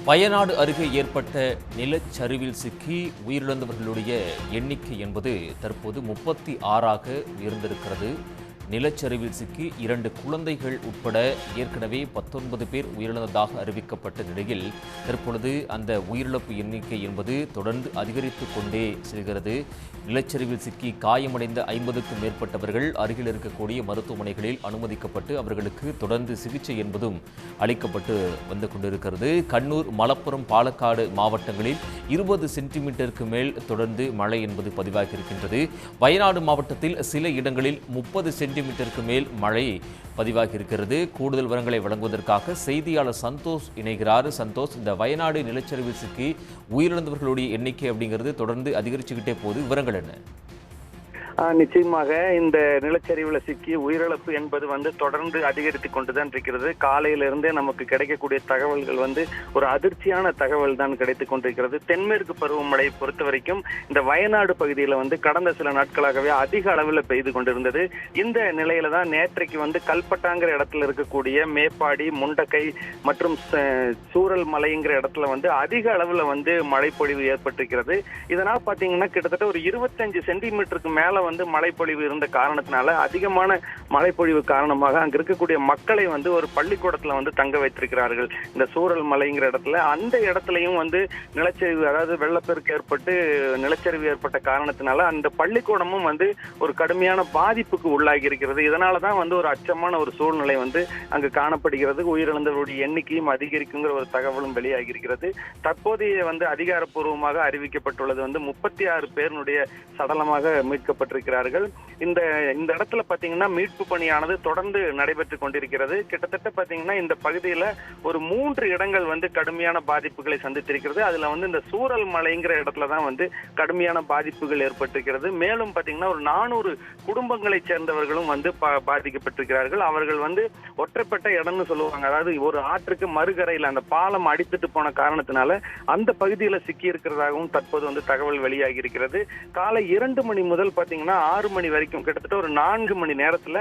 வயநாடு அருகே ஏற்பட்ட நிலச்சரிவில் சிக்கி உயிரிழந்தவர்களுடைய எண்ணிக்கை என்பது தற்போது 36ஆக உயர்ந்திருக்கிறது. நிலச்சரிவில் சிக்கி 2 குழந்தைகள் உட்பட ஏற்கனவே 19 பேர் உயிரிழந்ததாக அறிவிக்கப்பட்ட நிலையில் தற்பொழுது அந்த உயிரிழப்பு எண்ணிக்கை என்பது தொடர்ந்து அதிகரித்துக் கொண்டே செல்கிறது. நிலச்சரிவில் சிக்கி காயமடைந்த 50க்கும் மேற்பட்டவர்கள் அருகில் இருக்கக்கூடிய மருத்துவமனைகளில் அனுமதிக்கப்பட்டு அவர்களுக்கு தொடர்ந்து சிகிச்சை என்பதும் அளிக்கப்பட்டு வந்து கொண்டிருக்கிறது. கண்ணூர், மலப்புரம், பாலக்காடு மாவட்டங்களில் 20 சென்டிமீட்டருக்கு மேல் தொடர்ந்து மழை என்பது பதிவாகியிருக்கின்றது. வயநாடு மாவட்டத்தில் சில இடங்களில் 30 சென்டிமீட்டருக்கு மேல் மழை பதிவாகியிருக்கிறது. கூடுதல் விவரங்களை வழங்குவதற்காக செய்தியாளர் சந்தோஷ் இணைகிறார். சந்தோஷ், இந்த வயநாடு நிலச்சரிவில் சிக்கி உயிரிழந்தவர்களுடைய எண்ணிக்கை அப்படிங்கிறது தொடர்ந்து அதிகரிச்சுக்கிட்டே போகுது, விவரங்கள் என்ன? நிச்சயமாக இந்த நிலச்சரிவுல சிக்கி உயிரிழப்பு என்பது தொடர்ந்து அதிகரித்து கொண்டுதான் இருக்கிறது. காலையிலிருந்தே நமக்கு கிடைக்கக்கூடிய தகவல்கள் ஒரு அதிர்ச்சியான தகவல் தான் கிடைத்துக் கொண்டிருக்கிறது. தென்மேற்கு பருவமழை பொறுத்த வரைக்கும் இந்த வயநாடு பகுதியில் கடந்த சில நாட்களாகவே அதிக அளவில் பெய்து கொண்டிருந்தது. இந்த நிலையில தான் நேற்றைக்கு கல்பட்டாங்கிற இடத்துல இருக்கக்கூடிய மேப்பாடி, முண்டக்கை மற்றும் சூரல் மலைங்கிற இடத்துல அதிக அளவில் மழை பொழிவு ஏற்பட்டிருக்கிறது. இதனால் பாத்தீங்கன்னா கிட்டத்தட்ட ஒரு 25 சென்டிமீட்டருக்கு மேல மழைப்பொழிவு இருந்த காரணத்தினால அதிகமான மழைப்பொழிவு காரணமாக அங்க இருக்கக்கூடிய மக்களை ஒரு பள்ளிக்கூடத்துல தங்க வைத்திருக்கிறார்கள். இந்த சூரல் மலைங்கிற இடத்துல அந்த இடத்துலயும் நிலச்சரிவு, அதாவது வெள்ளப்பெருக்கு ஏற்பட்டு நிலச்சரிவு ஏற்பட்ட காரணத்தினால அந்த பள்ளிக்கூடமும் ஒரு கடுமையான பாதிப்புக்கு உள்ளாகி இருக்கிறது. இதனாலதான் ஒரு அச்சமான ஒரு சூழ்நிலை அங்கு காணப்படுகிறது. உயிரிழந்தவருடைய எண்ணிக்கையும் அதிகரிக்குங்கிற ஒரு தகவலும் வெளியாகி இருக்கிறது. தற்போதைய அதிகாரப்பூர்வமாக அறிவிக்கப்பட்டுள்ளது 36 பேருடைய சடலமாக மீட்கப்பட்டிருக்கிறார்கள். இந்த இடத்துல பாத்தீங்கன்னா மீட்பு பணியானது தொடர்ந்து நடைபெற்றுக் கொண்டிருக்கிறது. கிட்டத்தட்ட பாத்தீங்கன்னா இந்த பகுதியில ஒரு 3 இடங்கள் கடுமையான பாதிப்புகளை சந்தித்திருக்கிறது. அதுல இந்த சூரல் மலைங்கிற இடத்துலதான் கடுமையான பாதிப்புகள் ஏற்பட்டிருக்கிறது. மேலும் பாத்தீங்கன்னா ஒரு 400 குடும்பங்களை சேர்ந்தவர்களும் பாதிக்கப்பட்டிருக்கிறார்கள். அவர்கள் ஒற்றைப்பட்ட இடம்னு சொல்லுவாங்க. அதாவது ஒரு ஆற்றுக்கு மறுகரையில் அந்த பாலம் அடித்துட்டு போன காரணத்தினால அந்த பகுதியில சிக்கி இருக்கிறதாகவும் தற்போது தகவல் வெளியாகி இருக்கிறது. காலை 2 மணி முதல் பாத்தீங்கன்னா 6 மணி வரைக்கும் கிட்டத்தட்ட ஒரு 4 மணி நேரத்துல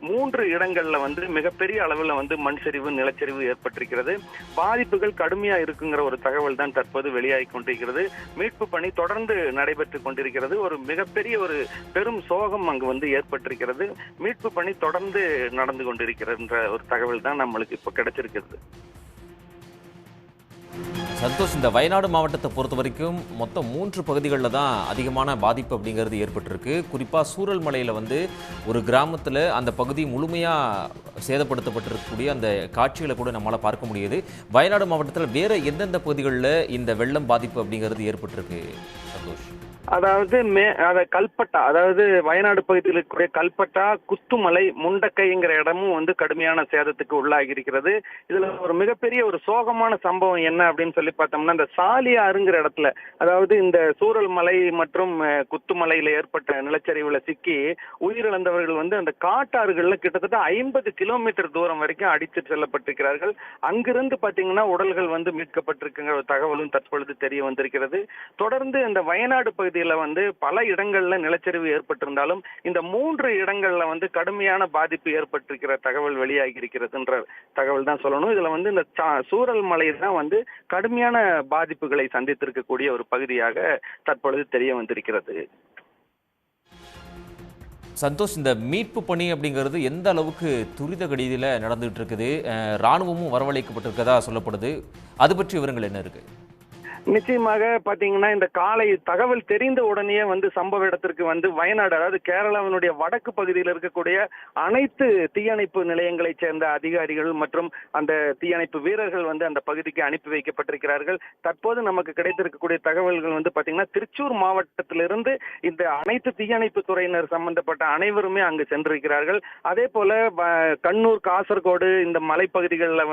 3 இடங்கள்ல மிகப்பெரிய அளவுல மண் சரிவு, நிலச்சரிவு ஏற்பட்டிருக்கிறது. பாதிப்புகள் கடுமையா இருக்குங்கிற ஒரு தகவல் தான் தற்போது வெளியாகி கொண்டிருக்கிறது. மீட்பு பணி தொடர்ந்து நடைபெற்றுக் கொண்டிருக்கிறது. ஒரு மிகப்பெரிய ஒரு பெரும் சோகம் அங்கு ஏற்பட்டிருக்கிறது. மீட்பு பணி தொடர்ந்து நடந்து கொண்டிருக்கிற ஒரு தகவல் தான் நம்மளுக்கு இப்ப கிடைச்சிருக்கிறது. சந்தோஷ், இந்த வயநாடு மாவட்டத்தை பொறுத்த வரைக்கும் மொத்தம் 3 பகுதிகளில் தான் அதிகமான பாதிப்பு அப்படிங்கிறது ஏற்பட்டிருக்கு. குறிப்பாக சூரல் மலையில் ஒரு கிராமத்தில் அந்த பகுதி முழுமையாக சேதப்படுத்தப்பட்டிருக்கக்கூடிய அந்த காட்சிகளை கூட நம்மளால் பார்க்க முடியுது. வயநாடு மாவட்டத்தில் வேறு எந்தெந்த பகுதிகளில் இந்த வெள்ளம் பாதிப்பு அப்படிங்கிறது ஏற்பட்டிருக்கு சந்தோஷ்? அதாவது கல்பட்டா, அதாவது வயநாடு பகுதியில் இருக்கக்கூடிய கல்பட்டா, குத்துமலை, முண்டக்கைங்கிற இடமும் கடுமையான சேதத்துக்கு உள்ளாகி இருக்கிறது. இதுல ஒரு மிகப்பெரிய ஒரு சோகமான சம்பவம் என்ன அப்படின்னு சொல்லி பார்த்தோம்னா, இந்த சாலியாறுங்கிற இடத்துல, அதாவது இந்த சூரல் மலை மற்றும் குத்துமலையில ஏற்பட்ட நிலச்சரிவுல சிக்கி உயிரிழந்தவர்கள் அந்த காட்டாறுகள்ல கிட்டத்தட்ட 50 கிலோமீட்டர் தூரம் வரைக்கும் அடித்து செல்லப்பட்டிருக்கிறார்கள். அங்கிருந்து பாத்தீங்கன்னா உடல்கள் மீட்கப்பட்டிருக்குங்கிற ஒரு தகவலும் தற்பொழுது தெரிய வந்திருக்கிறது. தொடர்ந்து இந்த வயநாடு பகுதியில பல இடங்கள்ல நிலச்சரிவு ஏற்பட்டிருந்தாலும் இந்த 3 இடங்கள்ல கடுமையான பாதிப்பு ஏற்பட்டிருக்கிற தகவல் வெளியாகி இருக்கிறதுன்ற தகவல் தான் சொல்லணும். இதுல இந்த சூரல் மலை தான் கடுமையான பாதிப்புகளை சந்தித்திருக்கக்கூடிய ஒரு பகுதியாக தற்பொழுது தெரிய வந்திருக்கிறது. சந்தோஷ், இந்த மீட்பு பணி அப்படிங்கிறது எந்த அளவுக்கு துரித கதியில நடந்துகிட்டு இருக்குது? ராணுவமும் வரவழைக்கப்பட்டிருக்கதா சொல்லப்படுது. அது பற்றி விவரங்கள் என்ன இருக்கு? நிச்சயமாக பாத்தீங்கன்னா இந்த காலை தகவல் தெரிந்த உடனே சம்பவ இடத்திற்கு வயநாடு, அதாவது கேரளாவினுடைய வடக்கு பகுதியில் இருக்கக்கூடிய அனைத்து தீயணைப்பு நிலையங்களைச் சேர்ந்த அதிகாரிகள் மற்றும் அந்த தீயணைப்பு வீரர்கள் அந்த பகுதிக்கு அனுப்பி வைக்கப்பட்டிருக்கிறார்கள். தற்போது நமக்கு கிடைத்திருக்கக்கூடிய தகவல்கள் பாத்தீங்கன்னா திருச்சூர் மாவட்டத்திலிருந்து இந்த அனைத்து தீயணைப்பு துறையினர் சம்பந்தப்பட்ட அனைவருமே அங்கு சென்றிருக்கிறார்கள். அதே போல கண்ணூர், காசர்கோடு இந்த மலைப்பகுதிகளில்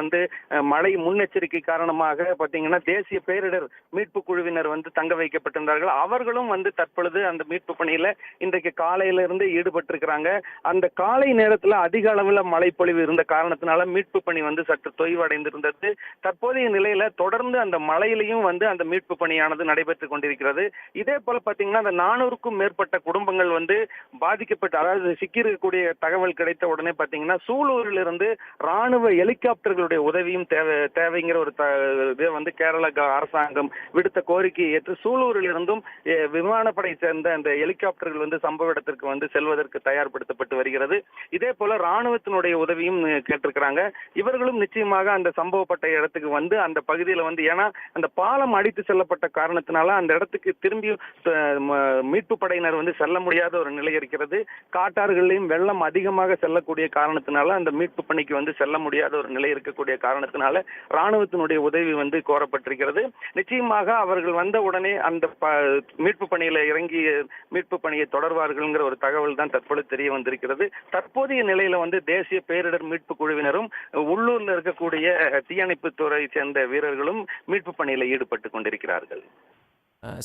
மழை முன்னெச்சரிக்கை காரணமாக பாத்தீங்கன்னா தேசிய பேரிடர் மீட்பு குழுவினர் வந்து தங்க வைக்கப்பட்டிருந்தார்கள். அவர்களும் வந்து தற்பொழுது அந்த மீட்பு பணியில இன்றைக்கு காலையில இருந்து ஈடுபட்டிருக்கிறாங்க. அந்த காலை நேரத்துல அதிக அளவுல மழைப்பொழிவு இருந்த காரணத்தினால மீட்பு பணி வந்து சற்று தொய்வடைந்திருந்தது. தற்போதைய நிலையில தொடர்ந்து அந்த மழையிலையும் வந்து அந்த மீட்பு பணியானது நடைபெற்றுக் கொண்டிருக்கிறது. இதே போல பாத்தீங்கன்னா அந்த 400க்கும் மேற்பட்ட குடும்பங்கள் வந்து பாதிக்கப்பட்ட, அதாவது சிக்கியிருக்கக்கூடிய தகவல் கிடைத்த உடனே பாத்தீங்கன்னா சூலூரில் இருந்து ராணுவ ஹெலிகாப்டர்களுடைய உதவியும் தேவைங்கிற ஒரு இதை வந்து கேரள அரசாங்கம் விடுத்த கோரிக்கையை ஏற்று சூலூரில் இருந்தும் விமானப்படை சேர்ந்த அந்த ஹெலிகாப்டர்கள் வந்து சம்பவ இடத்திற்கு வந்து செல்வதற்கு தயார்படுத்தப்பட்டு வருகிறது. இதே போல ராணுவத்தினுடைய உதவியும் கேட்டிருக்கிறாங்க. இவர்களும் நிச்சயமாக அந்த சம்பவப்பட்ட இடத்துக்கு வந்து அந்த பகுதியில் வந்து, ஏன்னா அந்த பாலம் அடித்து செல்லப்பட்ட காரணத்தினால அந்த இடத்துக்கு திரும்பி மீட்பு படையினர் வந்து செல்ல முடியாத ஒரு நிலை இருக்கிறது. காட்டாறுகளிலும் வெள்ளம் அதிகமாக செல்லக்கூடிய காரணத்தினால அந்த மீட்பு பணிக்கு வந்து செல்ல முடியாத ஒரு நிலை இருக்கக்கூடிய காரணத்தினால ராணுவத்தினுடைய உதவி வந்து கோரப்பட்டிருக்கிறது. நிச்சயமாக அவர்கள் வந்த உடனே அந்த மீட்பு பணியில இறங்கி மீட்பு பணியை தொடர்வார்கள்ங்கிற ஒரு தகவல் தான் தற்போது தெரிய வந்திருக்கிறது. தற்போதைய நிலையில வந்து தேசிய பேரிடர் மீட்பு குழுவினரும் உள்ளூர்ல இருக்கக்கூடிய தீயணைப்பு துறை சேர்ந்த வீரர்களும் மீட்பு பணியில ஈடுபட்டு கொண்டிருக்கிறார்கள்.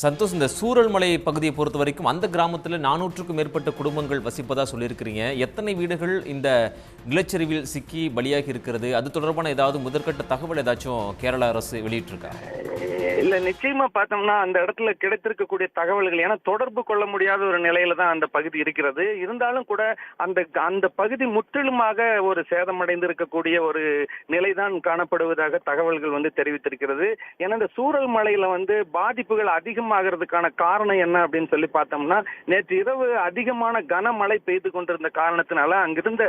சந்தோஷ், இந்த சூரல்மலை பகுதியை பொறுத்த வரைக்கும் அந்த கிராமத்தில் 400க்கும் மேற்பட்ட குடும்பங்கள் வசிப்பதா சொல்லியிருக்கிறீங்க. எத்தனை வீடுகள் இந்த நிலச்சரிவில் சிக்கி பலியாகி இருக்கிறது? அது தொடர்பான ஏதாவது முதற்கட்ட தகவல் ஏதாச்சும் கேரள அரசு வெளியிட்டிருக்கா? இல்ல, நிச்சயமா பார்த்தோம்னா அந்த இடத்துல கிடைத்திருக்கக்கூடிய தகவல்கள், ஏன்னா தொடர்பு கொள்ள முடியாத ஒரு நிலையில தான் அந்த பகுதி இருக்கிறது. இருந்தாலும் கூட அந்த அந்த பகுதி முற்றிலுமாக ஒரு சேதமடைந்து இருக்கக்கூடிய ஒரு நிலைதான் காணப்படுவதாக தகவல்கள் வந்து தெரிவித்திருக்கிறது. ஏன்னா இந்த சூரல் மலையில வந்து பாதிப்புகள் அதிகமாகிறதுக்கான காரணம் என்ன அப்படின்னு சொல்லி பார்த்தோம்னா, நேற்று இரவு அதிகமான கனமழை பெய்து கொண்டிருந்த காரணத்தினால அங்கிருந்த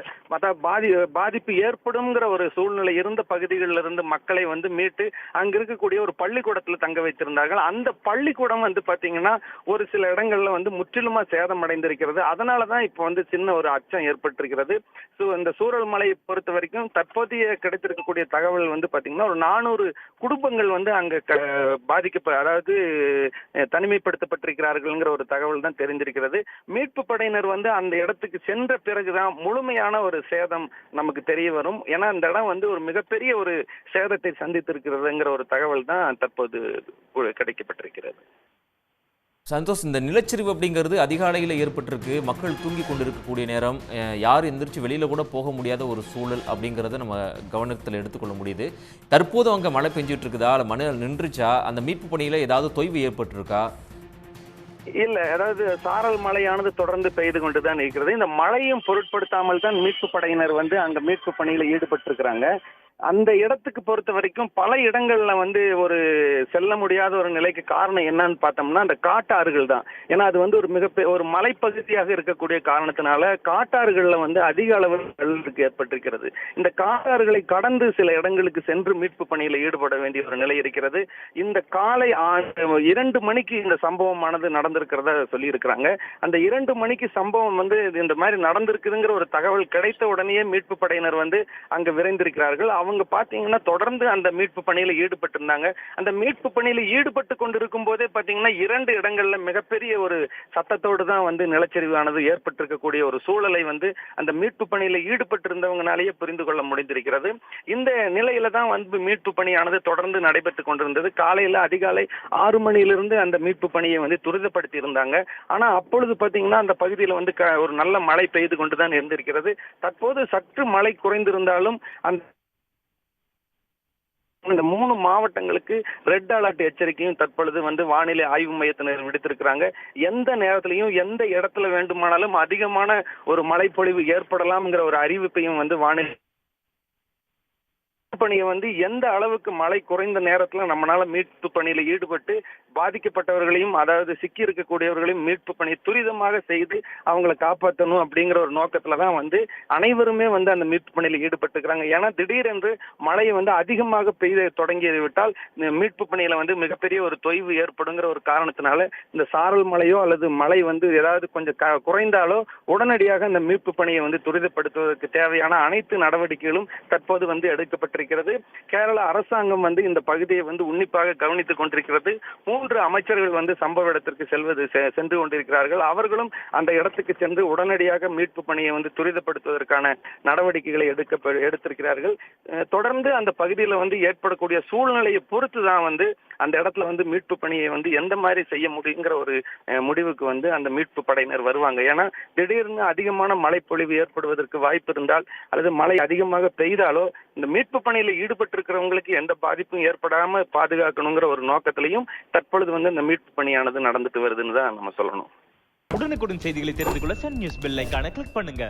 பாதிப்பு ஏற்படும்ங்கிற ஒரு சூழ்நிலை இருந்த பகுதிகளில் இருந்து மக்களை வந்து மீட்டு அங்க இருக்கக்கூடிய ஒரு பள்ளிக்கூடத்தில் தங்க வைத்திருந்தார்கள். அந்த பள்ளிக்கூடம் வந்து பாத்தீங்கன்னா ஒரு சில இடங்கள்ல வந்து முற்றிலுமா சேதம் அடைந்திருக்கிறது. அதனாலதான் இப்ப வந்து சின்ன ஒரு அச்சம் ஏற்பட்டிருக்கிறது. இந்த சூரல் மலையை பொறுத்த வரைக்கும் தற்போதைய கிடைத்திருக்கக்கூடிய தகவல் வந்து பாத்தீங்கன்னா ஒரு 400 குடும்பங்கள் வந்து அங்க அதாவது தனிமைப்படுத்தப்பட்டிருக்கிறார்கள்ங்கிற ஒரு தகவல் தான் தெரிஞ்சிருக்கிறது. மீட்பு படையினர் வந்து அந்த இடத்துக்கு சென்ற பிறகுதான் முழுமையான ஒரு சேதம் நமக்கு தெரிய வரும். ஏன்னா அந்த இடம் வந்து ஒரு மிகப்பெரிய ஒரு சேதத்தை சந்தித்திருக்கிறதுங்கிற ஒரு தகவல் தான் தற்போது கிடைக்கப்பட்டிருக்கிறது. சந்தோஷ், இந்த நிலச்சரிவு அப்படிங்கிறது அதிகாலையில் ஏற்பட்டிருக்கு. மக்கள் தூங்கி கொண்டிருக்கக்கூடிய நேரம், யார் எந்திரிச்சு வெளியில் கூட போக முடியாத ஒரு சூழல் அப்படிங்கிறத நம்ம கவனத்தில் எடுத்துக்கொள்ள முடியுது. தற்போது அங்கே மழை பெஞ்சிட்டு இருக்குதா, இல்லை மழை நின்றுச்சா? அந்த மீட்பு பணியில் ஏதாவது தொய்வு ஏற்பட்டிருக்கா? இல்ல, அதாவது சாரல் மழையானது தொடர்ந்து பெய்து கொண்டுதான் இருக்கிறது. இந்த மழையும் பொருட்படுத்தாமல் தான் மீட்பு படையினர் வந்து அங்க மீட்பு பணியில ஈடுபட்டு இருக்கிறாங்க. அந்த இடத்துக்கு பொறுத்த வரைக்கும் பல இடங்கள்ல வந்து ஒரு செல்ல முடியாத ஒரு நிலைக்கு காரணம் என்னன்னு பார்த்தோம்னா அந்த காட்டாறுகள் தான். ஏன்னா அது வந்து ஒரு ஒரு மலைப்பகுதியாக இருக்கக்கூடிய காரணத்தினால காட்டாறுகள்ல வந்து அதிக அளவில் வெள்ளத்துக்கு ஏற்பட்டிருக்கிறது. இந்த காட்டாறுகளை கடந்து சில இடங்களுக்கு சென்று மீட்பு பணியில ஈடுபட வேண்டிய ஒரு நிலை இருக்கிறது. இந்த காலை 2 மணிக்கு இந்த சம்பவமானது நடந்திருக்கிறதா சொல்லி இருக்கிறாங்க. அந்த 2 மணிக்கு சம்பவம் வந்து இந்த மாதிரி நடந்திருக்குதுங்கிற ஒரு தகவல் கிடைத்த உடனே மீட்பு படையினர் வந்து அங்க விரைந்திருக்கிறார்கள். அவங்க பாத்தீங்கன்னா தொடர்ந்து அந்த மீட்பு பணியில ஈடுபட்டு இருந்தாங்க. அந்த மீட்பு பணியில ஈடுபட்டு கொண்டிருக்கும் போதே பாத்தீங்கன்னா 2 இடங்கள்ல மிகப்பெரிய ஒரு சத்தத்தோடு தான் வந்து நிலச்சரிவானது ஏற்பட்டிருக்கக்கூடிய ஒரு சூழலை வந்து அந்த மீட்பு பணியில ஈடுபட்டு இருந்தவங்கனாலேயே புரிந்து கொள்ள முடிந்திருக்கிறது. இந்த நிலையில தான் வந்து மீட்பு பணியானது தொடர்ந்து நடைபெற்றுக் கொண்டிருந்தது. காலையில அதிகாலை 6 மணியிலிருந்து அந்த மீட்பு பணியை வந்து துரிதப்படுத்தி இருந்தாங்க. ஆனா அப்பொழுது பாத்தீங்கன்னா அந்த பகுதியில வந்து ஒரு நல்ல மழை பெய்து கொண்டுதான் இருந்திருக்கிறது. தற்போது சற்று மழை குறைந்திருந்தாலும் அந்த 3 மாவட்டங்களுக்கு ரெட் அலர்ட் எச்சரிக்கையும் தற்பொழுது வந்து வானிலை ஆய்வு மையத்தினர் விடுத்திருக்கிறாங்க. எந்த நேரத்திலையும் எந்த இடத்துல வேண்டுமானாலும் அதிகமான ஒரு மழைப்பொழிவு ஏற்படலாம்ங்கிற ஒரு அறிவிப்பையும் வந்து வானிலை பணியை வந்து எந்த அளவுக்கு மழை குறைந்த நேரத்துல நம்மளால மீட்பு பணியில ஈடுபட்டு பாதிக்கப்பட்டவர்களையும், அதாவது சிக்கி இருக்கக்கூடியவர்களையும் மீட்பு பணியை துரிதமாக செய்து அவங்களை காப்பாற்றணும் அப்படிங்கிற ஒரு நோக்கத்துலதான் வந்து அனைவருமே வந்து அந்த மீட்பு பணியில ஈடுபட்டுக்கிறாங்க. ஏன்னா திடீரென்று மழை வந்து அதிகமாக பெய்த தொடங்கி விட்டால் மீட்பு பணியில வந்து மிகப்பெரிய ஒரு தொய்வு ஏற்படுங்கிற ஒரு காரணத்தினால இந்த சாரல் மழையோ அல்லது மழை வந்து ஏதாவது கொஞ்சம் குறைந்தாலோ உடனடியாக அந்த மீட்பு பணியை வந்து துரிதப்படுத்துவதற்கு தேவையான அனைத்து நடவடிக்கைகளும் தற்போது வந்து எடுக்கப்பட்டிருக்கிறது. கேரள அரசாங்கம் வந்து இந்த பகுதியை வந்து உன்னிப்பாக கவனித்துக் கொண்டிருக்கிறது. 3 அமைச்சர்கள் வந்து சம்பவ இடத்திற்கு சென்று கொண்டிருக்கிறார்கள். அவர்களும் அந்த இடத்துக்கு சென்று உடனடியாக மீட்பு பணியை வந்து துரிதப்படுத்துவதற்கான நடவடிக்கைகளை எடுத்திருக்கிறார்கள். தொடர்ந்து அந்த பகுதியில் வந்து ஏற்படக்கூடிய சூழ்நிலையை பொறுத்து தான் வந்து அந்த இடத்துல வந்து மீட்பு பணியை வந்து எந்த மாதிரி செய்ய முடியுங்கிற ஒரு முடிவுக்கு வந்து அந்த மீட்பு படையினர் வருவாங்க. ஏன்னா திடீர்னு அதிகமான மழைப்பொழிவு ஏற்படுவதற்கு வாய்ப்பு இருந்தால் அல்லது மழை அதிகமாக பெய்தாலோ இந்த மீட்பு பணியில ஈடுபட்டு இருக்கிறவங்களுக்கு எந்த பாதிப்பும் ஏற்படாம பாதுகாக்கணுங்கிற ஒரு நோக்கத்திலையும் தற்பொழுது வந்து இந்த மீட்பு பணியானது நடந்துட்டு வருதுன்னு தான் நம்ம சொல்லணும். உடனுக்குடன் செய்திகளை தெரிந்து கொள்ள சன் நியூஸ் பெல் ஐகானை கிளிக் பண்ணுங்க.